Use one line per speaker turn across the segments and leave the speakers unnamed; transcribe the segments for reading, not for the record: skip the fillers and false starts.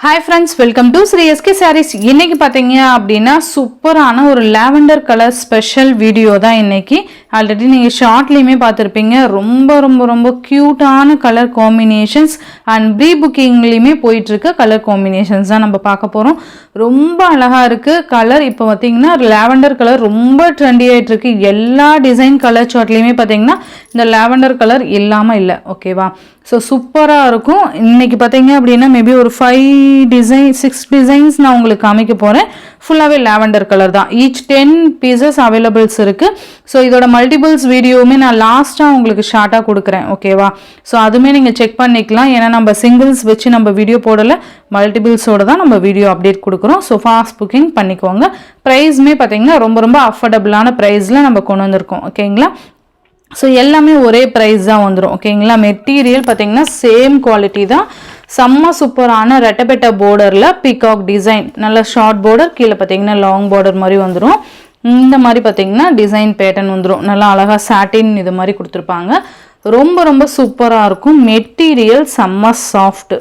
Hi friends, welcome to Sri SK Sarees. இன்னைக்கு பாத்தீங்க அப்படினா சூப்பரான ஒரு லாவெண்டர் கலர் ஸ்பெஷல் வீடியோ தான் இன்னைக்கு. ஆல்ரெடி நீங்க ஷார்ட்லயுமே பார்த்திருப்பீங்க. ரொம்ப கியூட்டான கலர் காம்பினேஷன்ஸ் அண்ட் ப்ரீ புக்கிங்லயுமே போயிட்டு இருக்க கலர் காம்பினேஷன்ஸ் தான் நம்ம பார்க்க போறோம். ரொம்ப அழகா இருக்கு கலர். இப்போ பாத்தீங்கன்னா லாவெண்டர் கலர் ரொம்ப ட்ரெண்டி ஆயிட்டு இருக்கு. எல்லா டிசைன் கலர் சார்ட்லயுமே பாத்தீங்கன்னா இந்த லாவெண்டர் கலர் இல்லாம இல்ல. ஓகேவா? ஸோ சூப்பராக இருக்கும். இன்றைக்கி பார்த்தீங்க அப்படின்னா மேபி ஒரு 6 டிசைன்ஸ் நான் உங்களுக்கு காமிக்க போகிறேன். ஃபுல்லாகவே லாவெண்டர் கலர் தான். ஈச் 10 பீசஸ் அவைலபிள்ஸ் இருக்குது. ஸோ இதோட மல்டிபிள்ஸ் வீடியோவுமே நான் லாஸ்ட்டாக உங்களுக்கு ஷார்ட்டாக கொடுக்குறேன். ஓகேவா? ஸோ அதுவுமே நீங்கள் செக் பண்ணிக்கலாம். ஏன்னா நம்ம சிங்கிள்ஸ் வச்சு நம்ம வீடியோ போடலை, மல்டிபிள்ஸோடு தான் நம்ம வீடியோ அப்டேட் கொடுக்குறோம். ஸோ ஃபாஸ்ட் புக்கிங் பண்ணிக்கோங்க. ப்ரைஸுமே பார்த்தீங்கன்னா ரொம்ப அஃபோர்டபுளான ப்ரைஸில் நம்ம கொண்டு வந்திருக்கோம். ஓகேங்களா? ஸோ எல்லாமே ஒரே ப்ரைஸ் தான் வந்துடும். ஓகேங்களா? மெட்டீரியல் பார்த்தீங்கன்னா சேம் குவாலிட்டி தான். செம்ம சூப்பரான ரெட்டப்பெட்ட பார்டரில் பீகாக் டிசைன், நல்ல ஷார்ட் பார்டர், கீழே பார்த்தீங்கன்னா லாங் பார்டர் மாதிரி வந்துடும். இந்த மாதிரி பார்த்தீங்கன்னா டிசைன் பேட்டர்ன் வந்துடும். நல்லா அழகாக சாட்டின் இது மாதிரி கொடுத்துருப்பாங்க. ரொம்ப சூப்பராக இருக்கும். மெட்டீரியல் செம்ம சாஃப்ட்டு.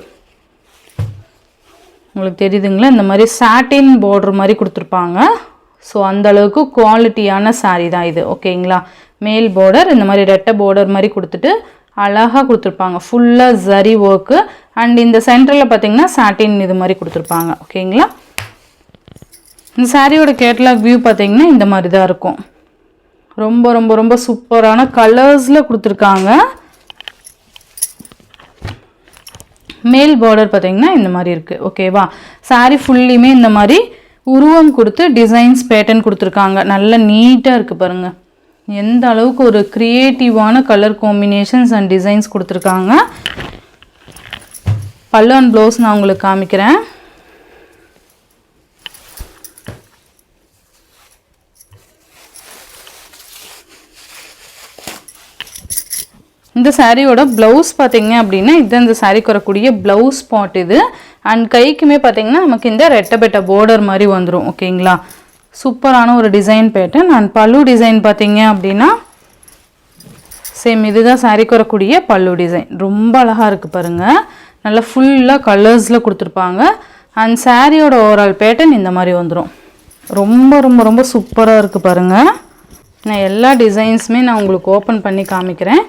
உங்களுக்கு தெரியுதுங்களா? இந்த மாதிரி சாட்டின் பார்டர் மாதிரி கொடுத்துருப்பாங்க. ஸோ அந்தளவுக்கு குவாலிட்டியான சாரீ தான் இது. ஓகேங்களா? மேல் பார்டர் இந்த மாதிரி ரெட்டை பார்டர் மாதிரி கொடுத்துட்டு அழகாக கொடுத்துருப்பாங்க. ஃபுல்லாக ஜரி ஒர்க்கு அண்ட் இந்த சென்டரில் பார்த்தீங்கன்னா சாட்டின் இது மாதிரி கொடுத்துருப்பாங்க. ஓகேங்களா? இந்த சாரியோட கேட்லாக் வியூ பார்த்தீங்கன்னா இந்த மாதிரி தான் இருக்கும். ரொம்ப சூப்பரான கலர்ஸில் கொடுத்துருக்காங்க. மேல் பார்டர் பார்த்தீங்கன்னா இந்த மாதிரி இருக்குது. ஓகேவா? சாரி ஃபுல்லியுமே இந்த மாதிரி உருவம் கொடுத்து டிசைன்ஸ் பேட்டர்ன் கொடுத்துருக்காங்க. நல்ல நீட்டாக இருக்குது பாருங்கள். எந்த அளவுக்கு ஒரு க்ரியேட்டிவான கலர் காம்பினேஷன்ஸ் அண்ட் டிசைன்ஸ் கொடுத்துருக்காங்க. பல்லு அண்ட் ப்ளவுஸ் நான் உங்களுக்கு காமிக்கிறேன். இந்த சாரியோட ப்ளவுஸ் பார்த்தீங்க அப்படின்னா இது இந்த சாரிக்கு வரக்கூடிய ப்ளவுஸ் பார்ட் இது. அண்ட் கைக்குமே பார்த்தீங்கன்னா நமக்கு இந்த ரெட்டப்பெட்ட பார்டர் மாதிரி வந்துடும். ஓகேங்களா? சூப்பரான ஒரு டிசைன் பேட்டர்ன். அண்ட் பல்லு டிசைன் பார்த்தீங்க அப்படின்னா சேம் இதுதான் சாரிக்கு வரக்கூடிய பல்லு டிசைன். ரொம்ப அழகாக இருக்குது பாருங்கள். நல்லா ஃபுல்லாக கலர்ஸில் கொடுத்துருப்பாங்க. அண்ட் சாரியோட ஓவரால் பேட்டர்ன் இந்த மாதிரி வந்துடும். ரொம்ப சூப்பராக இருக்குது பாருங்கள். நான் எல்லா டிசைன்ஸுமே நான் உங்களுக்கு ஓப்பன் பண்ணி காமிக்கிறேன்.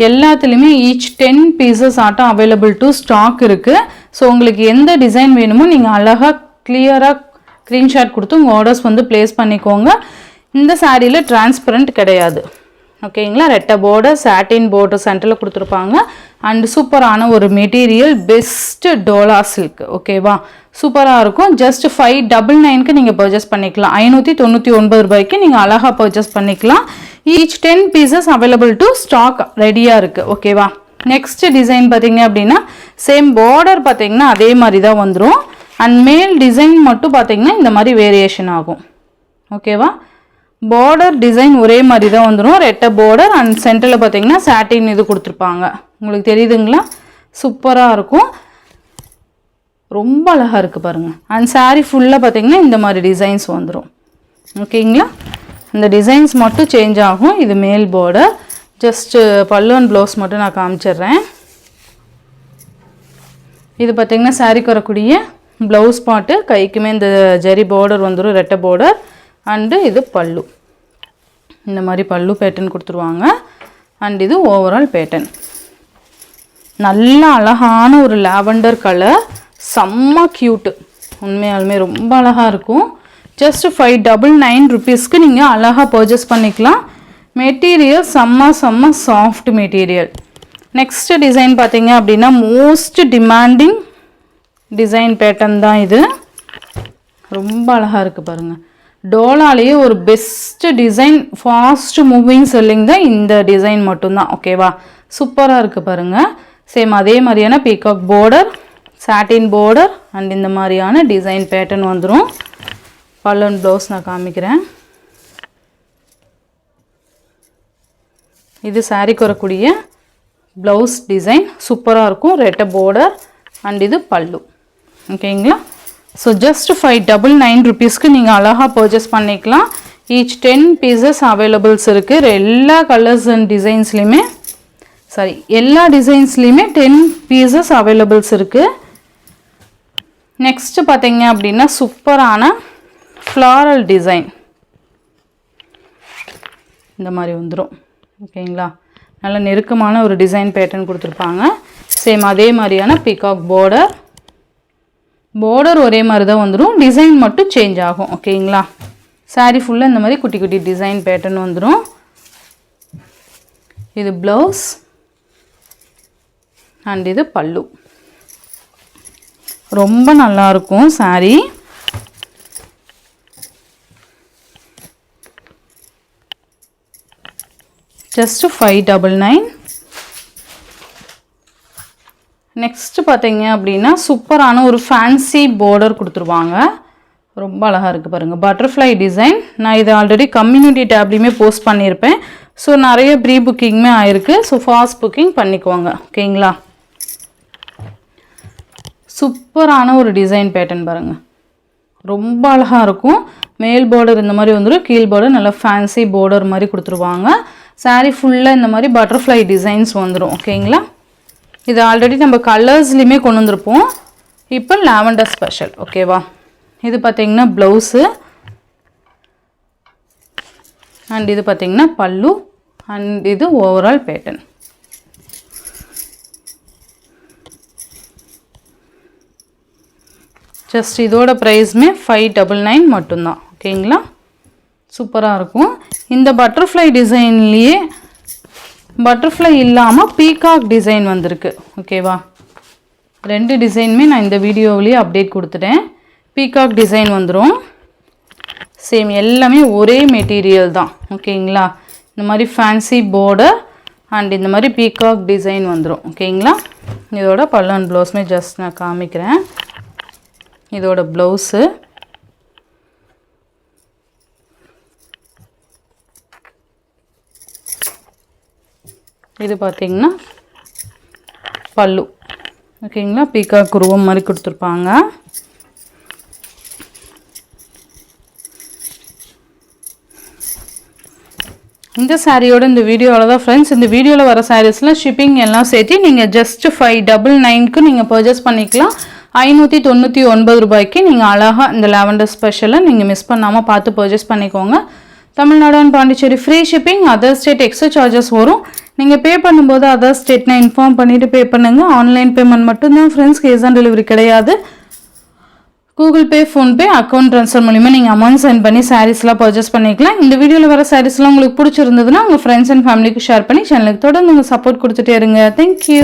எல்லாத்துலேயுமே ஈச் 10 பீசஸ் ஆட்டம் அவைலபிள் டு ஸ்டாக் இருக்குது. ஸோ உங்களுக்கு எந்த டிசைன் வேணுமோ நீங்கள் அழகாக கிளியராக ஸ்க்ரீன்ஷாட் கொடுத்து உங்கள் ஆர்டர்ஸ் வந்து ப்ளேஸ் பண்ணிக்கோங்க. இந்த சாரியில் டிரான்ஸ்பரண்ட் கிடையாது. ஓகேங்களா? ரெட்டை பார்டர், சாட்டின் பார்டர் சென்டரில் கொடுத்துருப்பாங்க. அண்ட் சூப்பரான ஒரு மெட்டீரியல், பெஸ்ட்டு டோலா சில்க். ஓகேவா? சூப்பராக இருக்கும். ஜஸ்ட் 599க்கு நீங்கள் பர்ச்சேஸ் பண்ணிக்கலாம். 599 ரூபாய்க்கு நீங்கள் அழகாக பர்ச்சேஸ் பண்ணிக்கலாம். Each 10 pieces available to stock ரெடியாக இருக்குது. ஓகேவா? நெக்ஸ்ட் டிசைன் பார்த்தீங்க அப்படின்னா சேம் பார்டர் பார்த்தீங்கன்னா அதே மாதிரி தான் வந்துடும். அண்ட் மேல் டிசைன் மட்டும் பார்த்தீங்கன்னா இந்த மாதிரி வேரியேஷன் ஆகும். ஓகேவா? பார்டர் டிசைன் ஒரே மாதிரி தான் வந்துடும். ரெட்டை பார்டர் அண்ட் சென்டரில் பார்த்தீங்கன்னா சாட்டின் இது கொடுத்துருப்பாங்க. உங்களுக்கு தெரியுதுங்களா? சூப்பராக இருக்கும். ரொம்ப அழகாக இருக்குது பாருங்கள். அண்ட் சாரீ ஃபுல்லாக பார்த்தீங்கன்னா இந்த மாதிரி டிசைன்ஸ் வந்துடும். ஓகேங்களா? இந்த டிசைன்ஸ் மட்டும் சேஞ்ச் ஆகும். இது மேல் பார்டர். ஜஸ்ட்டு பல்லு அண்ட் ப்ளவுஸ் மட்டும் நான் காமிச்சிடுறேன். இது பார்த்தீங்கன்னா சாரீக்கு வரக்கூடிய ப்ளவுஸ் பாட்டு. கைக்குமே இந்த ஜரி பார்டர் வந்துடும், ரெட்டை பார்டர். அண்டு இது பல்லு. இந்த மாதிரி பல்லு பேட்டர்ன் கொடுத்துருவாங்க. அண்ட் இது ஓவரால் பேட்டர்ன். நல்ல அழகான ஒரு லாவெண்டர் கலர். செம்ம க்யூட்டு. உண்மையாலுமே ரொம்ப அழகாக இருக்கும். ஜஸ்ட் 599 ருபீஸ்க்கு நீங்கள் அழகாக பர்ச்சேஸ் பண்ணிக்கலாம். மெட்டீரியல் செம்ம சாஃப்ட் மெட்டீரியல். நெக்ஸ்ட் டிசைன் பார்த்தீங்க அப்படின்னா மோஸ்ட் டிமாண்டிங் டிசைன் பேட்டர்ன் தான் இது. ரொம்ப அழகாக இருக்குது பாருங்கள். டோலாலேயே ஒரு best design, fast moving selling தான் இந்த டிசைன் மட்டும்தான். ஓகேவா? சூப்பராக இருக்குது பாருங்கள். சேம் அதே மாதிரியான peacock border, satin border and இந்த மாதிரியான டிசைன் பேட்டர்ன் வந்துடும். பல்லு அண்ட் ப்ளவுஸ் நான் காமிக்கிறேன். இது சாரிக்கு வரக்கூடிய ப்ளவுஸ் டிசைன். சூப்பராக இருக்கும். ரெட்டை பார்டர் அண்ட் இது பல்லு. ஓகேங்களா? ஸோ ஜஸ்ட் 599 ருபீஸ்க்கு நீங்கள் அழகாக பர்ச்சேஸ் பண்ணிக்கலாம். ஈச் 10 பீசஸ் அவைலபிள்ஸ் இருக்குது. எல்லா கலர்ஸ் அண்ட் டிசைன்ஸ்லேயுமே எல்லா டிசைன்ஸ்லேயுமே 10 பீசஸ் அவைலபிள்ஸ் இருக்குது. நெக்ஸ்ட்டு பார்த்தீங்க அப்படின்னா சூப்பரான ஃப்ளாரல் டிசைன் இந்த மாதிரி வந்துடும். ஓகேங்களா, நல்ல நெருக்கமான ஒரு டிசைன் பேட்டர்ன் கொடுத்துருப்பாங்க. சேம் அதே மாதிரியான பீகாக் பார்டர் ஒரே மாதிரி தான் வந்துடும், டிசைன் மட்டும் சேஞ்ச் ஆகும். ஓகேங்களா, சாரீ ஃபுல்லாக இந்த மாதிரி குட்டி குட்டி டிசைன் பேட்டர்ன் வந்துடும். இது ப்ளவுஸ் அண்ட் இது பல்லு. ரொம்ப நல்லாயிருக்கும் சாரீ. ஜஸ்ட் 599. நெக்ஸ்ட்டு பார்த்தீங்க அப்படின்னா சூப்பரான ஒரு ஃபேன்சி பார்டர் கொடுத்துருவாங்க. ரொம்ப அழகாக இருக்குது பாருங்கள், பட்டர்ஃப்ளை டிசைன். நான் இதை ஆல்ரெடி கம்யூனிட்டி டேப்லேயுமே போஸ்ட் பண்ணியிருப்பேன். ஸோ நிறைய ப்ரீ புக்கிங்குமே ஆயிருக்கு. ஸோ ஃபாஸ்ட் புக்கிங் பண்ணிக்குவாங்க. ஓகேங்களா, சூப்பரான ஒரு டிசைன் பேட்டர்ன் பாருங்கள், ரொம்ப அழகாக இருக்கும். மேல் பார்டர் இந்த மாதிரி வந்துடும், கீழ் பார்டர் நல்லா ஃபேன்சி பார்டர் மாதிரி கொடுத்துருவாங்க. சாரீ ஃபுல்லாக இந்த மாதிரி பட்டர்ஃப்ளை டிசைன்ஸ் வந்துடும். ஓகேங்களா, இது ஆல்ரெடி நம்ம கலர்ஸ்லேயுமே கொண்டு வந்திருப்போம். இப்போ லாவெண்டர் ஸ்பெஷல். ஓகேவா, இது பார்த்திங்கன்னா ப்ளவுஸு அண்ட் இது பார்த்திங்கன்னா பல்லு அண்ட் இது ஓவரால் பேட்டர்ன். ஜஸ்ட் இதோட ப்ரைஸுமே 599 மட்டும்தான். ஓகேங்களா, சூப்பராக இருக்கும். இந்த பட்டர்ஃப்ளை டிசைன்லேயே பட்டர்ஃப்ளை இல்லாமல் பீகாக் டிசைன் வந்திருக்கு. ஓகேவா, 2 டிசைனுமே நான் இந்த வீடியோவிலேயே அப்டேட் கொடுத்துட்டேன். பீகாக் டிசைன் வந்துடும். சேம் எல்லாமே ஒரே மெட்டீரியல் தான். ஓகேங்களா, இந்த மாதிரி ஃபேன்சி பார்டர் அண்ட் இந்த மாதிரி பீகாக் டிசைன் வந்துடும். ஓகேங்களா, இதோட பல்லு அண்ட் ப்ளவுஸுமே ஜஸ்ட் நான் காமிக்கிறேன். இதோட ப்ளவுஸு இது பார்த்திங்கன்னா பல்லு. ஓகேங்களா, பீகாக் உருவம் மாதிரி கொடுத்துருப்பாங்க. இந்த சாரியோட இந்த வீடியோவில் தான் ஃப்ரெண்ட்ஸ், இந்த வீடியோவில் வர சாரீஸ்லாம் ஷிப்பிங் எல்லாம் சேர்த்து நீங்கள் ஜஸ்ட் 599க்கு நீங்கள் பர்ச்சேஸ் பண்ணிக்கலாம். 599 ரூபாய்க்கு நீங்கள் அழகாக இந்த லாவெண்டர் ஸ்பெஷலை நீங்கள் மிஸ் பண்ணாமல் பார்த்து பர்ச்சேஸ் பண்ணிக்கோங்க. Tamil Nadu and Pondicherry free shipping. Other state extra charges வரும். நீங்கள் பே பண்ணும்போது அதர் ஸ்டேட்னா இன்ஃபார்ம் பண்ணிவிட்டு பே பண்ணுங்கள். ஆன்லைன் பேமெண்ட் மட்டும்தான் ஃப்ரெண்ட்ஸ், கேஷ் ஆன் டெலிவரி கிடையாது. Google Pay, PhonePe, account transfer மூலிமா நீங்கள் அமௌண்ட் சென்ட் பண்ணி சாரீஸ்லாம் பர்ச்சேஸ் பண்ணிக்கலாம். இந்த வீடியோவில் வர சாரீஸ்லாம் உங்களுக்கு பிடிச்சிருந்ததுன்னா உங்கள் ஃப்ரெண்ட்ஸ் அண்ட் ஃபேமிலிக்கு ஷேர் பண்ணி சேனலுக்கு தொடர்ந்து உங்கள் சப்போர்ட் கொடுத்துட்டே இருங்க. தேங்க்யூ.